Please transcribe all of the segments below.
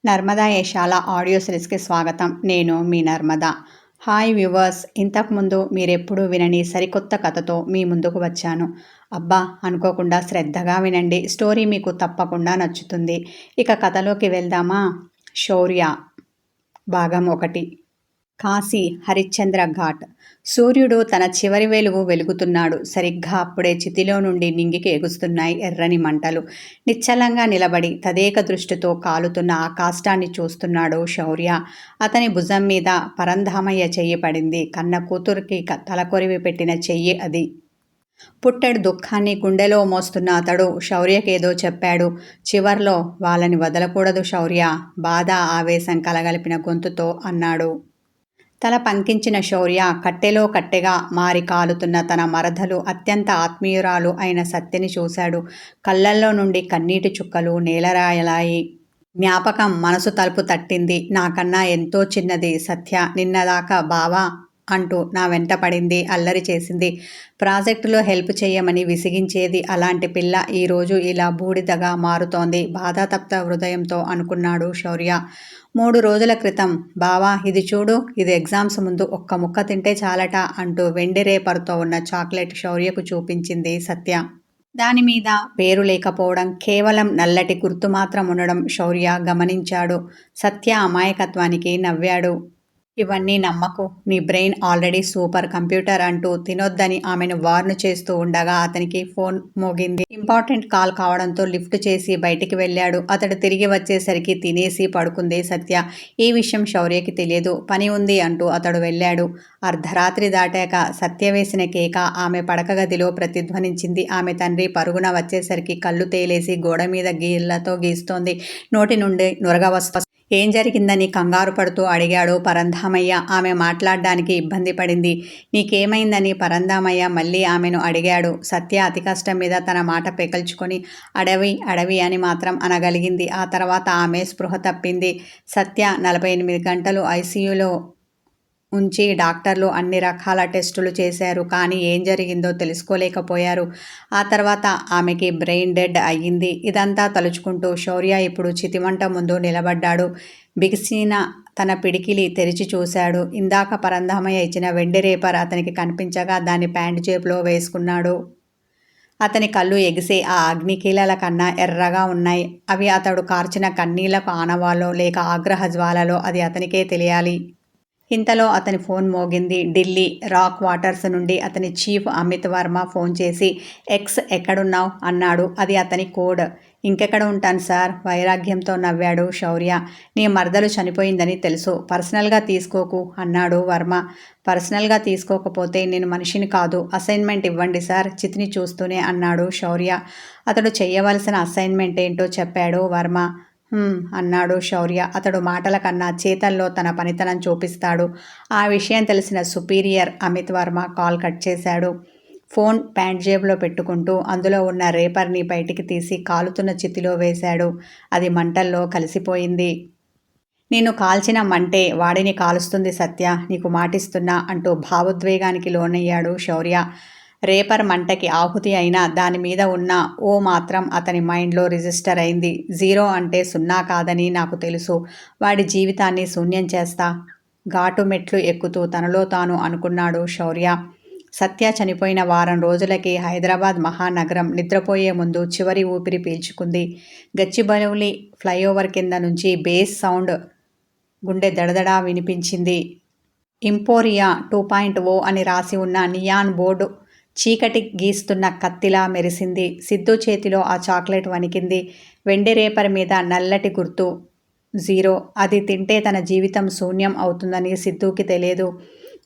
Narmada యశాల audio సిరీస్కి స్వాగతం. నేను మీ Narmada. Hi viewers, ఇంతకుముందు మీరెప్పుడూ వినని సరికొత్త కథతో మీ ముందుకు వచ్చాను. అబ్బా అనుకోకుండా శ్రద్ధగా వినండి, స్టోరీ మీకు తప్పకుండా నచ్చుతుంది. ఇక కథలోకి వెళ్దామా? శౌర్య భాగం 1. కాశీ హరిశ్చంద్ర ఘాట్. సూర్యుడు తన చివరి వెలుగు వెలుగుతున్నాడు. సరిగ్గా అప్పుడే చితిలో నుండి నింగికి ఎగుస్తున్నాయి ఎర్రని మంటలు. నిశ్చలంగా నిలబడి తదేక దృష్టితో కాలుతున్న ఆ కాష్టాన్ని చూస్తున్నాడు శౌర్య. అతని భుజం మీద పరంధామయ్య చెయ్యి పడింది. కన్న కూతురికి తలకొరివి పెట్టిన చెయ్యి అది. పుట్టెడు దుఃఖాన్ని గుండెలో మోస్తున్న అతడు శౌర్యకేదో చెప్పాడు. చివర్లో వాళ్ళని వదలకూడదు శౌర్య, బాధ ఆవేశం కలగలిపిన గొంతుతో అన్నాడు. తల పంకించిన శౌర్య కట్టెలో కట్టెగా మారి కాలుతున్న తన మరదలు అత్యంత ఆత్మీయురాలు అయిన సత్యని చూశాడు. కళ్ళల్లో నుండి కన్నీటి చుక్కలు నేలరాయలాయి. జ్ఞాపకం మనసు తలుపు తట్టింది. నాకన్నా ఎంతో చిన్నది సత్య. నిన్నదాకా బావా అంటూ నా వెంట పడింది, అల్లరి చేసింది, ప్రాజెక్టులో హెల్ప్ చేయమని విసిగించేది. అలాంటి పిల్ల ఈరోజు ఇలా బూడిదగా మారుతోంది. బాధాతప్త హృదయంతో అనుకున్నాడు శౌర్య. 3 రోజుల క్రితం బావా ఇది చూడు, ఇది ఎగ్జామ్స్ ముందు ఒక్క ముక్క తింటే చాలట అంటూ వెండి రేపర్తో ఉన్న చాక్లెట్ శౌర్యకు చూపించింది సత్య. దానిమీద పేరు లేకపోవడం, కేవలం నల్లటి గుర్తు మాత్రం ఉండడం శౌర్య గమనించాడు. సత్య అమాయకత్వానికి నవ్వాడు. ఇవన్నీ నమ్మకు, నీ బ్రెయిన్ ఆల్రెడీ సూపర్ కంప్యూటర్ అంటూ తినొద్దని ఆమెను వార్న్ చేస్తూ ఉండగా అతనికి ఫోన్ మోగింది. ఇంపార్టెంట్ కాల్ కావడంతో లిఫ్ట్ చేసి బయటికి వెళ్ళాడు. అతడు తిరిగి వచ్చేసరికి తినేసి పడుకుంది సత్య. ఈ విషయం శౌర్యకి తెలియదు. పని ఉంది అంటూ అతడు వెళ్ళాడు. అర్ధరాత్రి దాటాక సత్య వేసిన కేక ఆమె పడక గదిలో ప్రతిధ్వనించింది. ఆమె తండ్రి పరుగున వచ్చేసరికి కళ్ళు తేలేసి గోడ మీద గీళ్లతో గీస్తోంది. నోటి నుండి నురగ వస్తూ ఏం జరిగిందని కంగారు పడుతూ అడిగాడు పరంధామయ్య. ఆమె మాట్లాడడానికి ఇబ్బంది పడింది. నీకేమైందని పరంధామయ్య మళ్ళీ ఆమెను అడిగాడు. సత్య అతి కష్టం మీద తన మాట పెకల్చుకొని అడవి అడవి అని మాత్రం అనగలిగింది. ఆ తర్వాత ఆమె స్పృహ తప్పింది. సత్య 48 గంటలు ఐసీయూలో ఉంచి డాక్టర్లు అన్ని రకాల టెస్టులు చేశారు. కానీ ఏం జరిగిందో తెలుసుకోలేకపోయారు. ఆ తర్వాత ఆమెకి బ్రెయిన్ డెడ్ అయ్యింది. ఇదంతా తలుచుకుంటూ శౌర్య ఇప్పుడు చితిమంట ముందు నిలబడ్డాడు. బిగిసిన తన పిడికిలి తెరిచి చూశాడు. ఇందాక పరంధామయ్య ఇచ్చిన వెండి రేపర్ అతనికి కనిపించగా దాన్ని ప్యాంటు జేబులో వేసుకున్నాడు. అతని కళ్ళు ఎగిసే ఆ అగ్నికీలల కన్నా ఎర్రగా ఉన్నాయి. అవి అతడు కార్చిన కన్నీళ్లకు ఆనవాలో లేక ఆగ్రహ జ్వాలలో అది అతనికే తెలియాలి. ఇంతలో అతని ఫోన్ మోగింది. ఢిల్లీ రాక్ వాటర్స్ నుండి అతని చీఫ్ అమిత్ వర్మ ఫోన్ చేసి ఎక్స్ ఎక్కడున్నావు అన్నాడు. అది అతని కోడ్. ఇంకెక్కడ ఉంటాను సార్, వైరాగ్యంతో నవ్వాడు శౌర్య. నీ మరదలు చనిపోయిందని తెలుసు, పర్సనల్గా తీసుకోకు అన్నాడు వర్మ. పర్సనల్గా తీసుకోకపోతే నేను మనిషిని కాదు, అసైన్మెంట్ ఇవ్వండి సార్ చితిని చూస్తూనే అన్నాడు శౌర్య. అతడు చెయ్యవలసిన అసైన్మెంట్ ఏంటో చెప్పాడు వర్మ. అన్నాడు శౌర్య. అతడు మాటల కన్నా చేతల్లో తన పనితనం చూపిస్తాడు. ఆ విషయం తెలిసిన superior Amit Varma call cut చేశాడు. ఫోన్ ప్యాంట్ జేబులో పెట్టుకుంటూ అందులో ఉన్న రేపర్ని బయటికి తీసి కాలుతున్న చితిలో వేశాడు. అది మంటల్లో కలిసిపోయింది. నిన్ను కాల్చిన మంటే వాడిని కాలుస్తుంది సత్య, నీకు మాటిస్తున్నా అంటూ భావోద్వేగానికి లోనయ్యాడు శౌర్య. రేపర్ మంటకి ఆహుతి అయినా దాని మీద ఉన్న ఓ మాత్రం అతని మైండ్లో రిజిస్టర్ అయింది. 0 అంటే 0 కాదని నాకు తెలుసు. వాడి జీవితాన్ని శూన్యం చేస్తా, ఘాటు మెట్లు ఎక్కుతూ తనలో తాను అనుకున్నాడు శౌర్య. సత్య చనిపోయిన వారం రోజులకి హైదరాబాద్ మహానగరం నిద్రపోయే ముందు చివరి ఊపిరి పీల్చుకుంది. గచ్చిబౌలి ఫ్లైఓవర్ కింద నుంచి బేస్ సౌండ్ గుండె దడదడా వినిపించింది. ఇంపోరియా 2.0 అని రాసి ఉన్న నియాన్ బోర్డు చీకటి గీస్తున్న కత్తిలా మెరిసింది. సిద్ధు చేతిలో ఆ చాక్లెట్ వణికింది. వెండి రేపర్ మీద నల్లటి గుర్తు 0. అది తింటే తన జీవితం శూన్యం అవుతుందని సిద్ధుకి తెలియదు.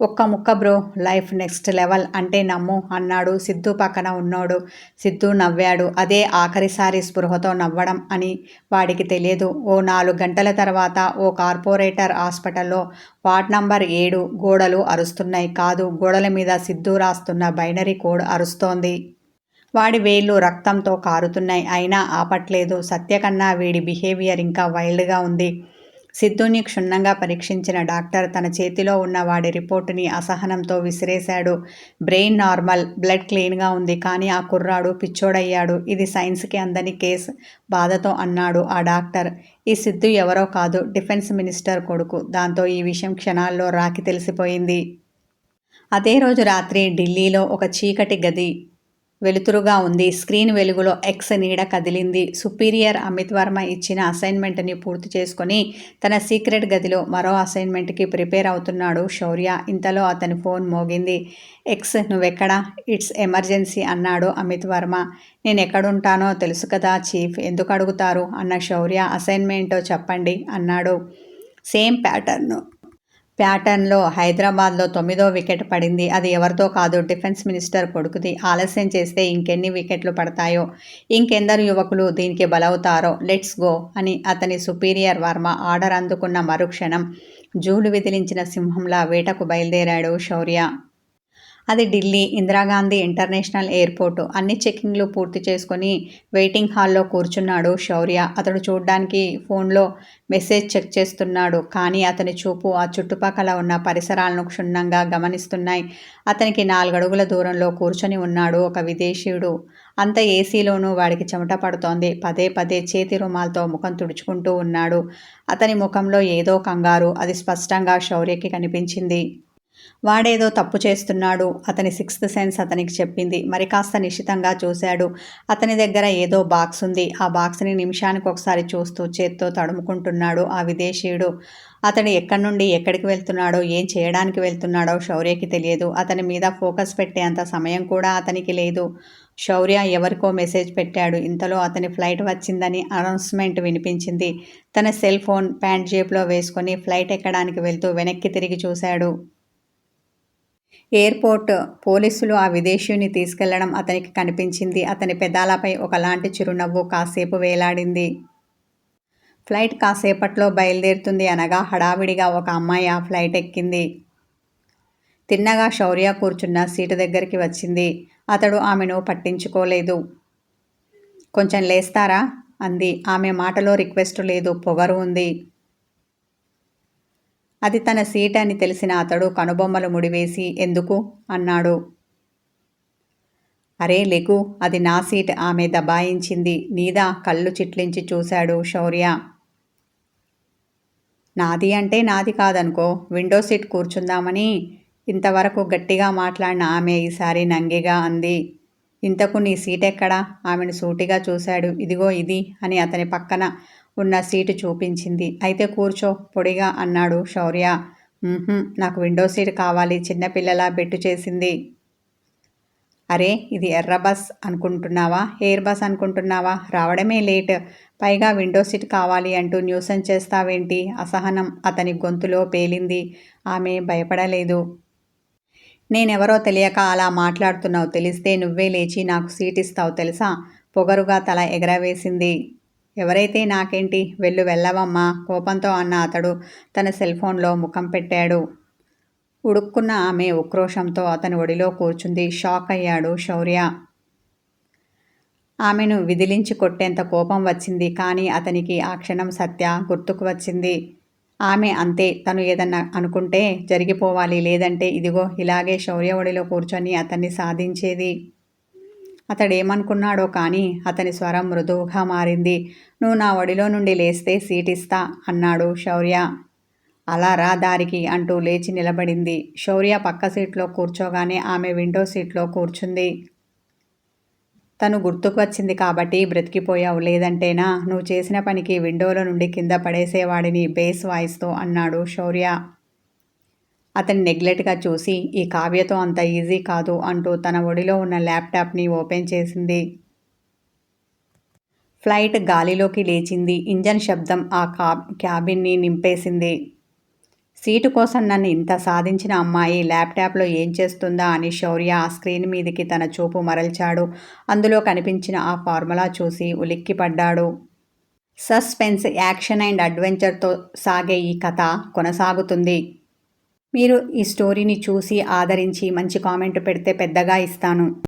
ఒక్క ముక్క బ్రో, లైఫ్ నెక్స్ట్ లెవెల్ అంటే నమ్ము అన్నాడు సిద్ధు పక్కన ఉన్నోడు. సిద్ధు నవ్వాడు. అదే ఆఖరిసారి స్పృహతో నవ్వడం అని వాడికి తెలియదు. ఓ 4 గంటల తర్వాత ఓ కార్పొరేటర్ హాస్పిటల్లో వార్డ్ నంబర్ 7 గోడలు అరుస్తున్నాయి. కాదు, గోడల మీద సిద్ధు రాస్తున్న బైనరీ కోడ్ అరుస్తోంది. వాడి వేళ్ళు రక్తంతో కారుతున్నాయి. అయినా ఆపట్లేదు. సత్య కన్నా వీడి బిహేవియర్ ఇంకా వైల్డ్గా ఉంది. సిద్ధుని క్షుణ్ణంగా పరీక్షించిన డాక్టర్ తన చేతిలో ఉన్న వాడి రిపోర్టుని అసహనంతో విసిరేశాడు. బ్రెయిన్ నార్మల్, బ్లడ్ క్లీన్గా ఉంది, కానీ ఆ కుర్రాడు పిచ్చోడయ్యాడు. ఇది సైన్స్కి అందని కేస్ బాధతో అన్నాడు ఆ డాక్టర్. ఈ సిద్ధు ఎవరో కాదు, డిఫెన్స్ మినిస్టర్ కొడుకు. దాంతో ఈ విషయం క్షణాల్లో రాకి తెలిసిపోయింది. అదే రోజు రాత్రి ఢిల్లీలో ఒక చీకటి గది వెలుతురుగా ఉంది. స్క్రీన్ వెలుగులో ఎక్స్ నీడ కదిలింది. సుపీరియర్ అమిత్ వర్మ ఇచ్చిన అసైన్మెంట్ని పూర్తి చేసుకొని తన సీక్రెట్ గదిలో మరో అసైన్మెంట్కి ప్రిపేర్ అవుతున్నాడు శౌర్య. ఇంతలో అతని ఫోన్ మోగింది. ఎక్స్, నువ్వెక్కడా? ఇట్స్ ఎమర్జెన్సీ అన్నాడు అమిత్ వర్మ. నేను ఎక్కడుంటానో తెలుసు కదా చీఫ్, ఎందుకు అడుగుతారు అన్న శౌర్య. అసైన్మెంటో చెప్పండి అన్నాడు. సేమ్ ప్యాటర్న్లో హైదరాబాద్లో 9వ వికెట్ పడింది. అది ఎవరితో కాదు, డిఫెన్స్ మినిస్టర్ కొడుకుది. ఆలస్యం చేస్తే ఇంకెన్ని వికెట్లు పడతాయో, ఇంకెందరు యువకులు దీనికి బలవుతారో. లెట్స్ గో అని అతని సుపీరియర్ వర్మ ఆర్డర్ అందుకున్న మరుక్షణం జూలు విదిలించిన సింహంలా వేటకు బయలుదేరాడు శౌర్య. అది ఢిల్లీ ఇందిరాగాంధీ ఇంటర్నేషనల్ ఎయిర్పోర్టు. అన్ని చెక్కింగ్లు పూర్తి చేసుకొని వెయిటింగ్ హాల్లో కూర్చున్నాడు శౌర్య. అతడు చూడ్డానికి ఫోన్లో మెసేజ్ చెక్ చేస్తున్నాడు, కానీ అతని చూపు ఆ చుట్టుపక్కల ఉన్న పరిసరాలను క్షుణ్ణంగా గమనిస్తున్నాయి. అతనికి 4 అడుగుల దూరంలో కూర్చొని ఉన్నాడు ఒక విదేశీయుడు. అంత ఏసీలోనూ వాడికి చెమట పడుతోంది. పదే పదే చేతి రుమాల్తో ముఖం తుడుచుకుంటూ ఉన్నాడు. అతని ముఖంలో ఏదో కంగారు, అది స్పష్టంగా శౌర్యకి కనిపించింది. వాడేదో తప్పు చేస్తున్నాడు, అతని సిక్స్త్ సెన్స్ అతనికి చెప్పింది. మరి కాస్త నిశితంగా చూశాడు. అతని దగ్గర ఏదో బాక్స్ ఉంది. ఆ బాక్స్ని నిమిషానికి ఒకసారి చూస్తూ చేత్తో తడుముకుంటున్నాడు ఆ విదేశీయుడు. అతడు ఎక్కడి నుండి ఎక్కడికి వెళ్తున్నాడో, ఏం చేయడానికి వెళ్తున్నాడో శౌర్యకి తెలియదు. అతని మీద ఫోకస్ పెట్టేంత సమయం కూడా అతనికి లేదు. శౌర్య ఎవరికో మెసేజ్ పెట్టాడు. ఇంతలో అతని ఫ్లైట్ వచ్చిందని అనౌన్స్మెంట్ వినిపించింది. తన సెల్ ఫోన్ ప్యాంట్ జేబులో వేసుకొని ఫ్లైట్ ఎక్కడానికి వెళ్తూ వెనక్కి తిరిగి చూశాడు. ఎయిర్పోర్ట్ పోలీసులు ఆ విదేశీయుని తీసుకెళ్లడం అతనికి కనిపించింది. అతని పెదాలపై ఒకలాంటి చిరునవ్వు కాసేపు వేలాడింది. ఫ్లైట్ కాసేపట్లో బయలుదేరుతుంది అనగా హడావిడిగా ఒక అమ్మాయి ఆ ఫ్లైట్ ఎక్కింది. తిన్నగా శౌర్య కూర్చున్న సీటు దగ్గరికి వచ్చింది. అతడు ఆమెను పట్టించుకోలేదు. కొంచెం లేస్తారా అంది. ఆమె మాటలో రిక్వెస్ట్ లేదు, పొగరు ఉంది. అది తన సీట్ అని తెలిసిన అతడు కనుబొమ్మలు ముడివేసి ఎందుకు అన్నాడు. అరే లెగు, అది నా సీట్ ఆమె దబాయించింది. నీదా? కళ్ళు చిట్లించి చూశాడు శౌర్య. నాది అంటే నాది కాదనుకో, విండో సీట్ కూర్చుందామని. ఇంతవరకు గట్టిగా మాట్లాడిన ఆమె ఈసారి నంగిగా అంది. ఇంతకు నీ సీట్ ఎక్కడా? ఆమెను సూటిగా చూశాడు. ఇదిగో ఇది అని అతని పక్కన ఉన్న సీటు చూపించింది. అయితే కూర్చో పొడిగా అన్నాడు శౌర్య. నాకు విండో సీట్ కావాలి, చిన్నపిల్లలా బెట్టు చేసింది. అరే, ఇది ఎర్ర బస్ అనుకుంటున్నావా, ఎయిర్ బస్ అనుకుంటున్నావా? రావడమే లేట్, పైగా విండో సీట్ కావాలి అంటూ న్యూసెన్స్ చేస్తావేంటి? అసహనం అతని గొంతులో పేలింది. ఆమె భయపడలేదు. నేనెవరో తెలియక అలా మాట్లాడుతున్నావు. తెలిస్తే నువ్వే లేచి నాకు సీట్ ఇస్తావు తెలుసా? పొగరుగా తల ఎగరవేసింది. ఎవరైతే నాకేంటి, వెళ్ళవమ్మా కోపంతో అన్న అతడు తన సెల్ ఫోన్లో ముఖం పెట్టాడు. ఉడుక్కున్న ఆమె ఉక్రోషంతో అతని ఒడిలో కూర్చుంది. షాక్ అయ్యాడు శౌర్య. ఆమెను విదిలించి కొట్టేంత కోపం వచ్చింది. కానీ అతనికి ఆ క్షణం సత్య గుర్తుకు వచ్చింది. ఆమె అంతే, తను ఏదన్నా అనుకుంటే జరిగిపోవాలి, లేదంటే ఇదిగో ఇలాగే శౌర్య ఒడిలో కూర్చొని అతన్ని సాధించేది. అతడేమనుకున్నాడో కానీ అతని స్వరం మృదువుగా మారింది. నువ్వు నా ఒడిలో నుండి లేస్తే సీటిస్తా అన్నాడు శౌర్య. అలా రా దారికి అంటూ లేచి నిలబడింది. శౌర్య పక్క సీట్లో కూర్చోగానే ఆమె విండో సీట్లో కూర్చుంది. తను గుర్తుకు వచ్చింది కాబట్టి బ్రతికిపోయావు, లేదంటేనా నువ్వు చేసిన పనికి విండోలో నుండి కింద పడేసేవాడిని బేస్ వాయిస్తో అన్నాడు శౌర్య. అతని నెగ్లెక్ట్గా చూసి ఈ కావ్యతో అంత ఈజీ కాదు అంటూ తన ఒడిలో ఉన్న ల్యాప్టాప్ని ఓపెన్ చేసింది. ఫ్లైట్ గాలిలోకి లేచింది. ఇంజన్ శబ్దం ఆ క్యాబిన్ని నింపేసింది. సీటు కోసం నన్ను ఇంత సాధించిన అమ్మాయి ల్యాప్టాప్లో ఏం చేస్తుందా అని శౌర్య ఆ స్క్రీన్ మీదికి తన చూపు మరల్చాడు. అందులో కనిపించిన ఆ ఫార్ములా చూసి ఉలిక్కిపడ్డాడు. సస్పెన్స్, యాక్షన్ అండ్ అడ్వెంచర్తో సాగే ఈ కథ కొనసాగుతుంది. మీరు ఈ స్టోరీని చూసి ఆదరించి మంచి కామెంట్ పెడితే పెద్దగా ఇస్తాను.